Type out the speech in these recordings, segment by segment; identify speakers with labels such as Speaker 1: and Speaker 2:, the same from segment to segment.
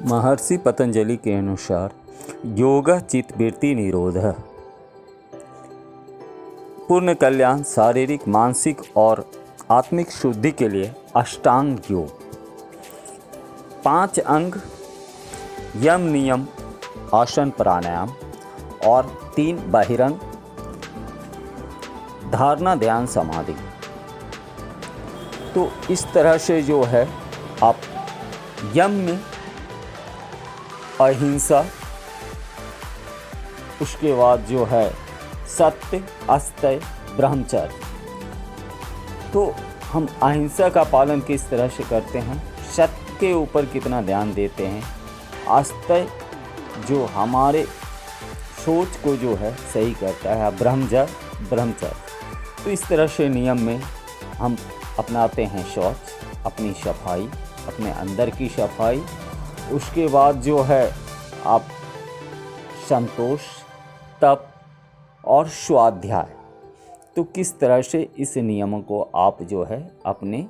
Speaker 1: महर्षि पतंजलि के अनुसार योग चित्तवृत्ति निरोध, पूर्ण कल्याण, शारीरिक, मानसिक और आत्मिक शुद्धि के लिए अष्टांग योग, 5 अंग, यम नियम, आसन, प्राणायाम और 3 बहिरंग, धारणा, ध्यान, समाधि। तो इस तरह से जो है आप यम में अहिंसा, उसके बाद जो है सत्य, अस्तेय, ब्रह्मचर्य। तो हम अहिंसा का पालन किस तरह से करते हैं, सत्य के ऊपर कितना ध्यान देते हैं, अस्तेय जो हमारे सोच को जो है सही करता है, ब्रह्मचर्य। तो इस तरह से नियम में हम अपनाते हैं शौच, अपनी सफाई, अपने अंदर की सफाई। उसके बाद जो है आप संतोष, तप और स्वाध्याय। तो किस तरह से इस नियमों को आप जो है अपने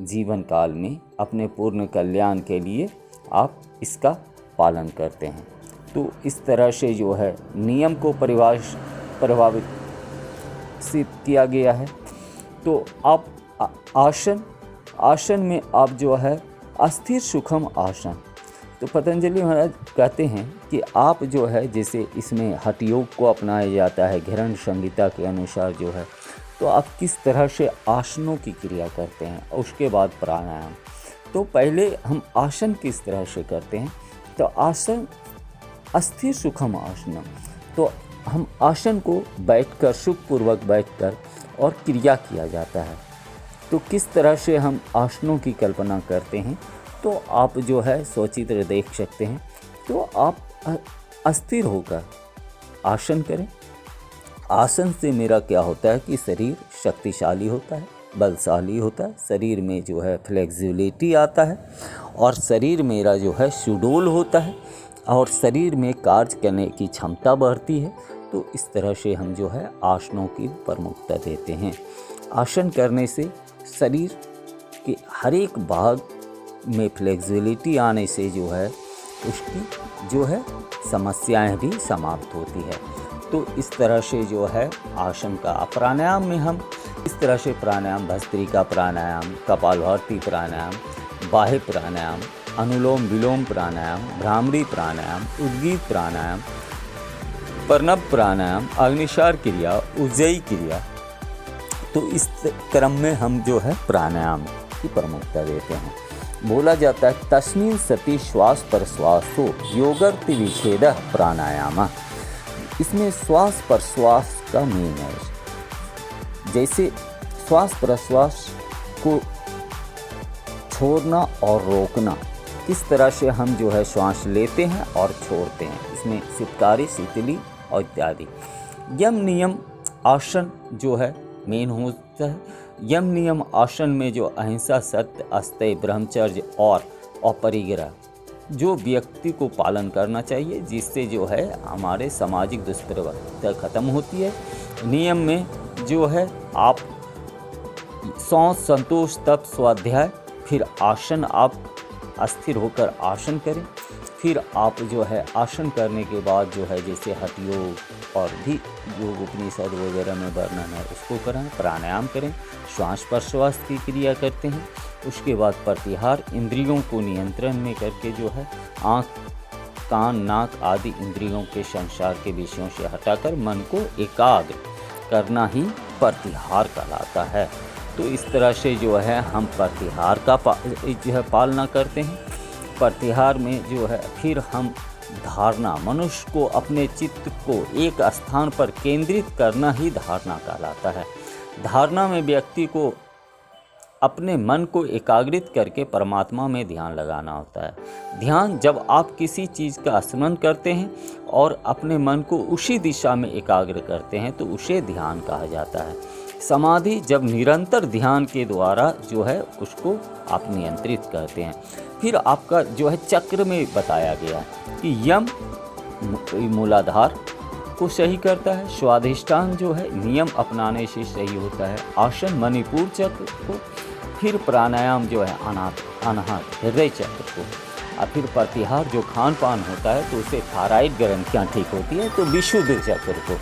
Speaker 1: जीवन काल में अपने पूर्ण कल्याण के लिए आप इसका पालन करते हैं। तो इस तरह से जो है नियम को प्रभावित किया गया है। तो आप आसन में आप जो है अस्थिर सुखम आसन। तो पतंजलि महाराज कहते हैं कि आप जो है जैसे इसमें हठ योग को अपनाया जाता है घिरण संहिता के अनुसार जो है, तो आप किस तरह से आसनों की क्रिया करते हैं, उसके बाद प्राणायाम। तो पहले हम आसन किस तरह से करते हैं, तो आसन अस्थिर सुखम आसन। तो हम आसन को बैठकर, सुखपूर्वक बैठकर और क्रिया किया जाता है। तो किस तरह से हम आसनों की कल्पना करते हैं, तो आप जो है सचित्र देख सकते हैं। तो आप अस्थिर होकर आसन करें। आसन से मेरा क्या होता है कि शरीर शक्तिशाली होता है, बलशाली होता है, शरीर में जो है फ्लेक्सिबिलिटी आता है और शरीर मेरा जो है सुडौल होता है और शरीर में कार्य करने की क्षमता बढ़ती है। तो इस तरह से हम जो है आसनों की प्रमुखता देते हैं। आसन करने से शरीर के हर एक भाग में फ्लेक्सिबिलिटी आने से जो है उसकी जो है समस्याएं भी समाप्त होती है। तो इस तरह से जो है आसन का प्राणायाम में हम इस तरह से प्राणायाम, भस्त्रिका प्राणायाम, कपालभाति प्राणायाम, बाह्य प्राणायाम, अनुलोम विलोम प्राणायाम, भ्रामरी प्राणायाम, उद्गीत प्राणायाम, प्रणव प्राणायाम, अग्निसार क्रिया, उज्जयी क्रिया। तो इस क्रम में हम जो है प्राणायाम की प्रमुखता देते हैं। बोला जाता है तस्मिन् सति श्वास प्रश्वासो योगर्ति विच्छेद प्राणायाम। इसमें श्वास प्रश्वास का मेन है। जैसे श्वास प्रश्वास को छोड़ना और रोकना, किस तरह से हम जो है श्वास लेते हैं और छोड़ते हैं, इसमें सितकारी, शीतली और इत्यादि। यम नियम आसन जो है मेन होता है। यम नियम आसन में जो अहिंसा, सत्य, अस्तेय, ब्रह्मचर्य और अपरिग्रह जो व्यक्ति को पालन करना चाहिए, जिससे जो है हमारे सामाजिक दुष्प्रवृत्ति खत्म होती है। नियम में जो है आप शौच, संतोष, तप, स्वाध्याय, फिर आसन, आप अस्थिर होकर आसन करें। फिर आप जो है आसन करने के बाद जो है जैसे हठ योग और भी योग उपनिषद वगैरह में वर्णन है उसको करें, प्राणायाम करें, श्वास प्रश्वास की क्रिया करते हैं। उसके बाद प्रत्याहार, इंद्रियों को नियंत्रण में करके जो है आँख, कान, नाक आदि इंद्रियों के संसार के विषयों से हटाकर मन को एकाग्र करना ही प्रत्याहार कहलाता है। तो इस तरह से जो है हम प्रत्याहार का जो है पालना करते हैं। प्रत्याहार में जो है फिर हम धारणा, मनुष्य को अपने चित्त को एक स्थान पर केंद्रित करना ही धारणा कहलाता है। धारणा में व्यक्ति को अपने मन को एकाग्रित करके परमात्मा में ध्यान लगाना होता है। ध्यान जब आप किसी चीज़ का स्मरण करते हैं और अपने मन को उसी दिशा में एकाग्र करते हैं तो उसे ध्यान कहा जाता है। समाधि जब निरंतर ध्यान के द्वारा जो है उसको आप नियंत्रित करते हैं। फिर आपका जो है चक्र में बताया गया कि यम मूलाधार को सही करता है, स्वाधिष्ठान जो है नियम अपनाने से सही होता है, आसन मणिपुर चक्र को, फिर प्राणायाम जो है अनाहत हृदय चक्र को, और फिर प्रतिहार जो खान पान होता है तो उससे थायराइड ग्रंथियाँ ठीक होती है, तो विशुद्ध चक्र को।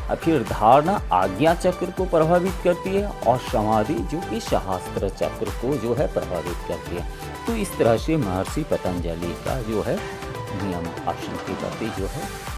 Speaker 1: और फिर धारणा आज्ञा चक्र को प्रभावित करती है और समाधि जो कि सहस्त्र चक्र को जो है प्रभावित करती है। तो इस तरह से महर्षि पतंजलि का जो है नियम आसन की गति जो है